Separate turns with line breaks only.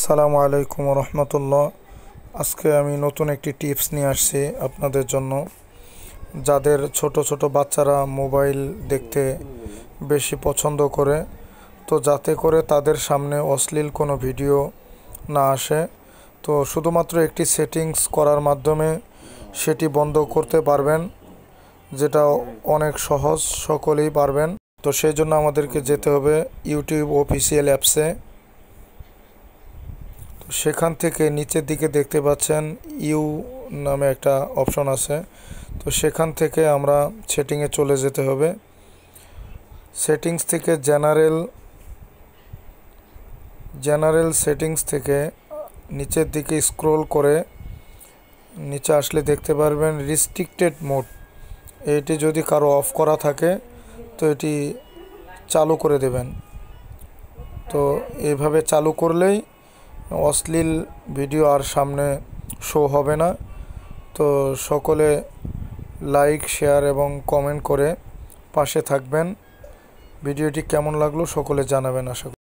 আসসালামু আলাইকুম রহমতুল্লাহ। আজকে আমি নতুন একটি টিপস নিয়ে আসছি আপনাদের জন্য। যাদের ছোট ছোট বাচ্চারা মোবাইল দেখতে বেশি পছন্দ করে, তো যাতে করে তাদের সামনে অশ্লীল কোনো ভিডিও না আসে, তো শুধুমাত্র একটি সেটিংস করার মাধ্যমে সেটি বন্ধ করতে পারবেন, যেটা অনেক সহজ, সকলেই পারবেন। তো সেই জন্য আমাদেরকে যেতে হবে ইউটিউব অফিসিয়াল অ্যাপসে। সেখান থেকে নিচের দিকে দেখতে পাচ্ছেন ইউ নামে একটা অপশন আছে। তো সেখান থেকে আমরা সেটিংয়ে চলে যেতে হবে। সেটিংস থেকে জেনারেল সেটিংস থেকে নিচের দিকে স্ক্রল করে নিচে আসলে দেখতে পারবেন রিস্ট্রিক্টেড মোড। এটি যদি কারো অফ করা থাকে তো এটি চালু করে দেবেন। তো এইভাবে চালু করলেই অশ্লীল ভিডিও আর সামনে শো হবে না। তো সকলে লাইক, শেয়ার এবং কমেন্ট করে পাশে থাকবেন। ভিডিওটি কেমন লাগলো সকলে জানাবেন। আশা করি